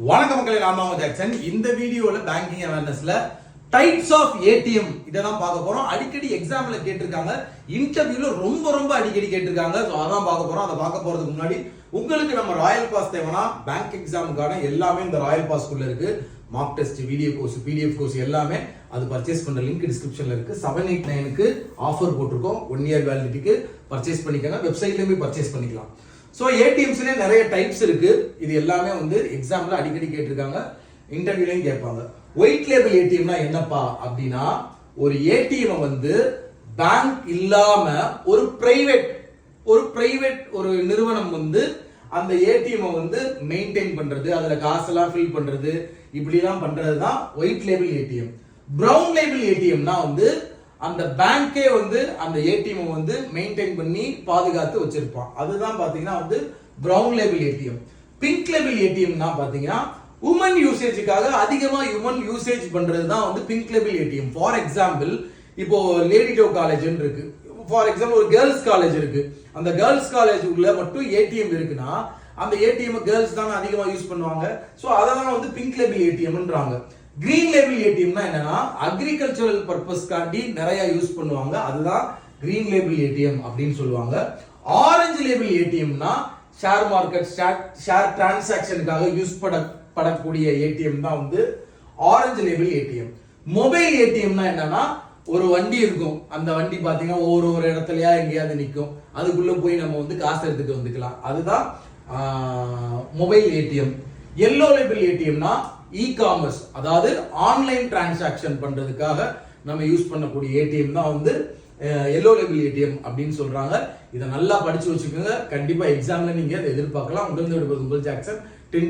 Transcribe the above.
வணக்கம் மக்களே, நான் தான் ஜாக்சன். இந்த வீடியோல பேங்கிங் அவேர்னஸ்ல டைப்ஸ் ஆஃப் ஏடிஎம் இதை தான் பார்க்க போறோம். அடிக்கடி எக்ஸாம்ல கேட்டிருக்காங்க, இன்டர்வியூல ரொம்ப அடிக்கடி கேட்டிருக்காங்க. ஸோ அதான் பார்க்க போறோம். அதை பார்க்க போறதுக்கு முன்னாடி உங்களுக்கு நம்ம ராயல் பாஸ் தேவைன்னா பேங்க் எக்ஸாமுக்கான எல்லாமே இந்த ராயல் பாஸ்க்குள்ள இருக்கு. Mark test, video course, PDF course எல்லாமே அது பர்ச்சேஸ் பண்ற லிங்க் டிஸ்கிரிப்ஷன்ல இருக்கு. 789க்கு ஆஃபர் போட்டிருக்கோம். 1 இயர் வேலிடிட்டிக்கு பர்ச்சேஸ் பண்ணிக்கோங்க. வெப்சைட்லயுமே பர்ச்சேஸ் பண்ணிக்கலாம். ஸோ ஏடிஎம்ஸ்ல நிறைய டைப்ஸ் இருக்கு. இது எல்லாமே எக்ஸாம்ல அடிக்கடி கேட்டிருக்காங்க, இன்டர்வியூலையும் கேட்பாங்க. ஒயிட் லேபிள் ஏடிஎம்னா என்னப்பா அப்படின்னா, ஒரு ஏடிஎம் பேங்க் இல்லாம ஒரு பிரைவேட் ஒரு நிறுவனம் அந்த ஏடிஎம் மெயின்டைன் பண்றது, அதுல காசெல்லாம் ஃபில் பண்றது, இப்படி எல்லாம் பண்றதுதான் white label ATM. Brown label ஏடிஎம்னா அந்த பேங்கே அந்த ஏடிஎம் மெயின்டைன் பண்ணி பாதுகாத்து வச்சிருப்பான். அதுதான் பாத்தீங்கன்னா brown label ATM. Pink label ஏடிஎம்னா பாத்தீங்கன்னா உமன் யூசேஜுக்காக அதிகமா ஹியூமன் யூசேஜ் பண்றதுதான் pink label ATM. For example, இப்போ லேடிடோ காலேஜ் இருக்கு. ஃபார் எக்ஸாம்பிள் ஒரு கேர்ள்ஸ் காலேஜ் இருக்கு. அந்த கேர்ள்ஸ் காலேஜ் உள்ள மட்டும் ஏடிஎம் இருக்குன்னா அந்த ஏடிஎம் கேர்ள்ஸ் தானே அதிகமா யூஸ் பண்ணுவாங்க. சோ அதான் பிங்க் லேபிள் ஏடிஎம்ன்றாங்க. கிரீன் லேபிள் ஏடிஎம்னா என்னன்னா, அக்ரிகல்ச்சரல் பர்பஸ்க்காண்டி நிறைய யூஸ் பண்ணுவாங்க. அதுதான் கிரீன் லேபிள் ஏடிஎம் அப்படின்னு சொல்லுவாங்க. ஆரஞ்சு லேபிள் ஏடிஎம்னா ஷேர் மார்க்கெட், ஷேர் டிரான்சாக்ஷனுக்காக யூஸ் படக்கூடிய ஏடிஎம் தான் ஆரஞ்சு லேபிள் ஏடிஎம். மொபைல் ஏடிஎம்னா என்னன்னா, ஒரு வண்டி இருக்கும். அந்த வண்டி பாத்தீங்கன்னா ஒரு இடத்துலயா எங்கேயாவது நிற்கும். அதுக்குள்ள போய் நம்ம காசு எடுத்துட்டு வந்துக்கலாம். அதுதான் மொபைல் ஏடிஎம். எல்லோ லேபிள் ஏடிஎம்னா இ-காமர்ஸ், அதாவது ஆன்லைன் டிரான்சாக்ஷன் பண்றதுக்காக நம்ம யூஸ் பண்ணக்கூடிய ஏடிஎம் தான் எல்லோ லேபிள் ஏடிஎம் அப்படின்னு சொல்றாங்க. இதை நல்லா படிச்சு வச்சுக்கோங்க. கண்டிப்பா எக்ஸாம்ல நீங்க எதிர்பார்க்கலாம். உங்கள் ஜாக்சன் 10